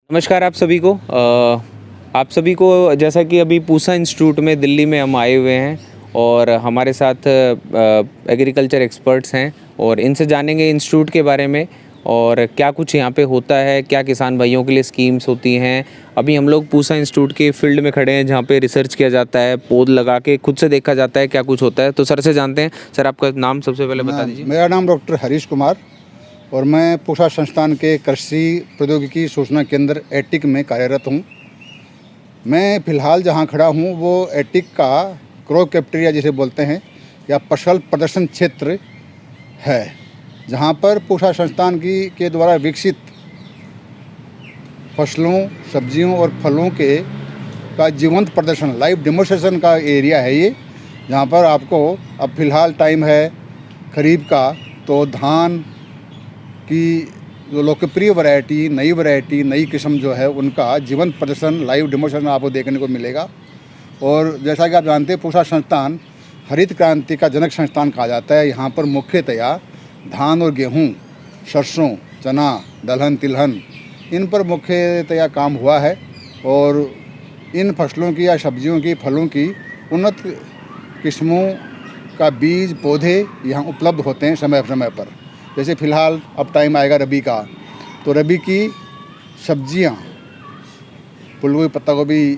नमस्कार आप सभी को जैसा कि अभी पूसा इंस्टीट्यूट में दिल्ली में हम आए हुए हैं और हमारे साथ एग्रीकल्चर एक्सपर्ट्स हैं और इनसे जानेंगे इंस्टीट्यूट के बारे में और क्या कुछ यहाँ पे होता है, क्या किसान भाइयों के लिए स्कीम्स होती हैं। अभी हम लोग पूसा इंस्टीट्यूट के फील्ड में खड़े हैं जहाँ पे रिसर्च किया जाता है, पौध लगा के खुद से देखा जाता है क्या कुछ होता है। तो सर से जानते हैं। सर, आपका नाम सबसे पहले बता दीजिए। मेरा नाम डॉक्टर हरीश कुमार और मैं पूसा संस्थान के कृषि प्रौद्योगिकी सूचना केंद्र एटिक में कार्यरत हूँ। मैं फ़िलहाल जहाँ खड़ा हूँ वो एटिक का क्रॉप कैफ्टेरिया जिसे बोलते हैं या फसल प्रदर्शन क्षेत्र है, जहाँ पर पूसा संस्थान के द्वारा विकसित फसलों, सब्जियों और फलों का जीवंत प्रदर्शन, लाइव डेमोन्स्ट्रेशन का एरिया है ये, जहाँ पर आपको अब फ़िलहाल टाइम है खरीफ का, तो धान की जो लोकप्रिय वैरायटी, नई किस्म जो है उनका जीवंत प्रदर्शन, लाइव डेमोन्स्ट्रेशन आपको देखने को मिलेगा। और जैसा कि आप जानते हैं पूसा संस्थान हरित क्रांति का जनक संस्थान कहा जाता है। यहाँ पर मुख्यतया धान और गेहूँ, सरसों, चना, दलहन, तिलहन, इन पर मुख्यतया काम हुआ है और इन फसलों की या सब्जियों की, फलों की उन्नत किस्मों का बीज, पौधे यहाँ उपलब्ध होते हैं समय पर। जैसे फ़िलहाल अब टाइम आएगा रबी का, तो रबी की सब्जियाँ, फूलगोभी, पत्ता गोभी,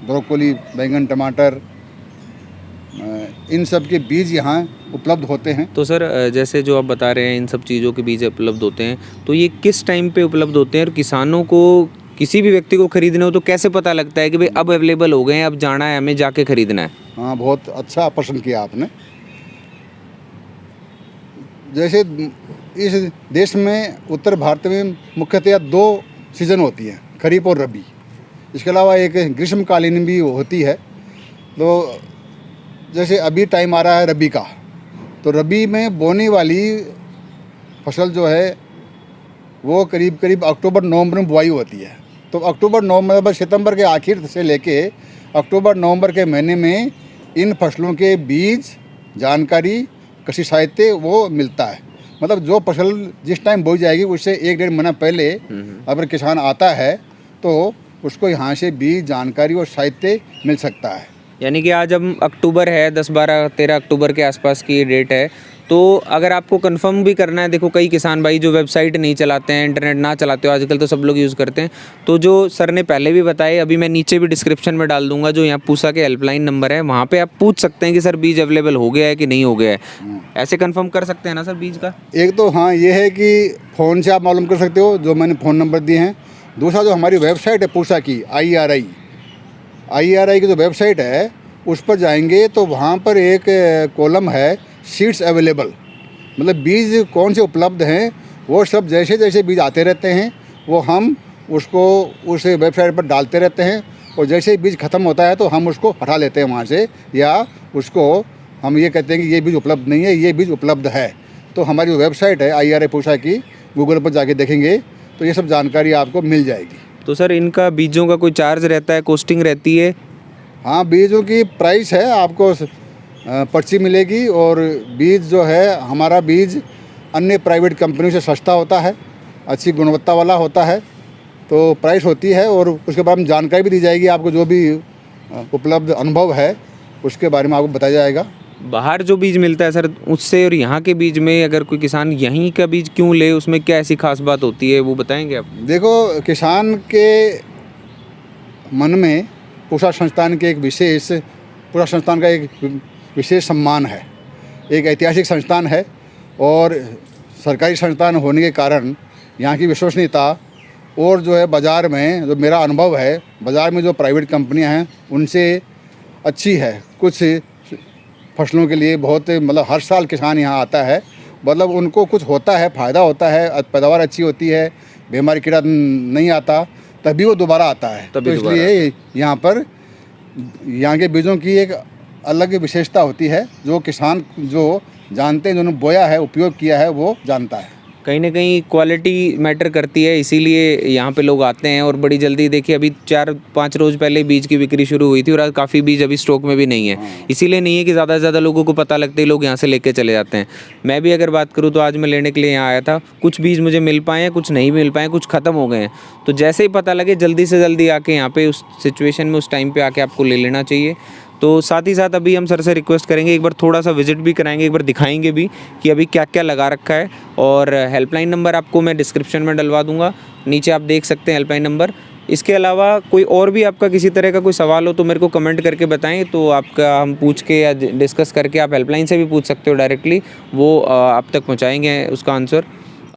ब्रोकोली, बैंगन, टमाटर, इन सब के बीज यहाँ उपलब्ध होते हैं। तो सर, जैसे जो आप बता रहे हैं इन सब चीज़ों के बीज उपलब्ध होते हैं, तो ये किस टाइम पे उपलब्ध होते हैं और किसानों को, किसी भी व्यक्ति को खरीदना हो तो कैसे पता लगता है कि भाई अब अवेलेबल हो गए हैं, अब जाना है, हमें जाके खरीदना है? हाँ, बहुत अच्छा प्रश्न किया आपने। जैसे इस देश में, उत्तर भारत में मुख्यतः 2 सीज़न होती हैं, खरीफ और रबी। इसके अलावा एक ग्रीष्मकालीन भी होती है। तो जैसे अभी टाइम आ रहा है रबी का, तो रबी में बोने वाली फसल जो है वो करीब अक्टूबर नवंबर में बुआई होती है। तो अक्टूबर नवंबर सितंबर के आखिर से लेके अक्टूबर नवंबर के महीने में इन फसलों के बीज, जानकारी, कृषि साहित्य वो मिलता है। मतलब जो फसल जिस टाइम बोई जाएगी उससे 1-1.5 महीना पहले अगर किसान आता है तो उसको यहाँ से बीज, जानकारी और साहित्य मिल सकता है। यानी कि आज हम अक्टूबर है, 10, 12, 13 अक्टूबर के आसपास की डेट है। तो अगर आपको कंफर्म भी करना है, देखो कई किसान भाई जो वेबसाइट नहीं चलाते हैं, इंटरनेट ना चलाते हो, आजकल तो सब लोग यूज़ करते हैं, तो जो सर ने पहले भी बताए, अभी मैं नीचे भी डिस्क्रिप्शन में डाल दूंगा, जो यहाँ पूसा के हेल्पलाइन नंबर है, वहाँ पे आप पूछ सकते हैं कि सर बीज अवेलेबल हो गया है कि नहीं हो गया है। ऐसे कंफर्म कर सकते हैं ना सर बीज का? एक तो हाँ, ये है कि फ़ोन से आप मालूम कर सकते हो, जो मैंने फ़ोन नंबर दिए हैं। दूसरा जो हमारी वेबसाइट है पूसा की, IRI की जो वेबसाइट है उस पर जाएंगे तो वहाँ पर एक कॉलम है सीड्स अवेलेबल, मतलब बीज कौन से उपलब्ध हैं वो सब, जैसे जैसे बीज आते रहते हैं वो हम उसको उस वेबसाइट पर डालते रहते हैं और जैसे ही बीज ख़त्म होता है तो हम उसको हटा लेते हैं वहाँ से, या उसको हम ये कहते हैं कि ये बीज उपलब्ध नहीं है, ये बीज उपलब्ध है। तो हमारी वेबसाइट है IRI पूसा की, गूगल पर जाके देखेंगे तो ये सब जानकारी आपको मिल जाएगी। तो सर इनका बीजों का कोई चार्ज रहता है, कॉस्टिंग रहती है? हाँ, बीजों की प्राइस है, आपको पर्ची मिलेगी और बीज जो है, हमारा बीज अन्य प्राइवेट कंपनियों से सस्ता होता है, अच्छी गुणवत्ता वाला होता है, तो प्राइस होती है और उसके बारे में जानकारी भी दी जाएगी आपको। जो भी उपलब्ध अनुभव है उसके बारे में आपको बताया जाएगा। बाहर जो बीज मिलता है सर, उससे और यहाँ के बीज में अगर कोई किसान यहीं का बीज क्यों ले, उसमें क्या ऐसी खास बात होती है, वो बताएंगे आप? देखो, किसान के मन में पूसा संस्थान का एक विशेष सम्मान है। एक ऐतिहासिक संस्थान है और सरकारी संस्थान होने के कारण यहाँ की विश्वसनीयता और जो है बाज़ार में, जो मेरा अनुभव है, बाज़ार में जो प्राइवेट कंपनियाँ हैं उनसे अच्छी है। कुछ फसलों के लिए बहुत, मतलब हर साल किसान यहाँ आता है, मतलब उनको कुछ होता है, फ़ायदा होता है, पैदावार अच्छी होती है, बीमारी कीड़ा नहीं आता, तभी वो दोबारा आता है। तो इसलिए यहाँ के बीजों की एक अलग विशेषता होती है, जो किसान जो जानते हैं, जिन्होंने बोया है, उपयोग किया है, वो जानता है। कहीं ना कहीं क्वालिटी मैटर करती है, इसीलिए यहाँ पे लोग आते हैं। और बड़ी जल्दी देखिए, अभी 4-5 रोज़ पहले बीज की बिक्री शुरू हुई थी और आज काफ़ी बीज अभी स्टॉक में भी नहीं है। इसीलिए नहीं है कि ज़्यादा से ज़्यादा लोगों को पता लगते ही लोग यहाँ से लेके चले जाते हैं। मैं भी अगर बात करूँ तो आज मैं लेने के लिए यहाँ आया था, कुछ बीज मुझे मिल पाए हैं, कुछ नहीं मिल पाए, कुछ ख़त्म हो गए हैं। तो जैसे ही पता लगे जल्दी से जल्दी आके यहाँ पे उस सिचुएशन में उस टाइम पे आके आपको ले लेना चाहिए। तो साथ ही साथ अभी हम सर से रिक्वेस्ट करेंगे, एक बार थोड़ा सा विजिट भी कराएंगे, एक बार दिखाएंगे भी कि अभी क्या क्या लगा रखा है। और हेल्पलाइन नंबर आपको मैं डिस्क्रिप्शन में डलवा दूंगा, नीचे आप देख सकते हैं हेल्पलाइन नंबर। इसके अलावा कोई और भी आपका किसी तरह का कोई सवाल हो तो मेरे को कमेंट करके बताएं, तो आपका हम पूछ के या डिस्कस करके, आप हेल्पलाइन से भी पूछ सकते हो डायरेक्टली, वो आप तक पहुँचाएँगे उसका आंसर।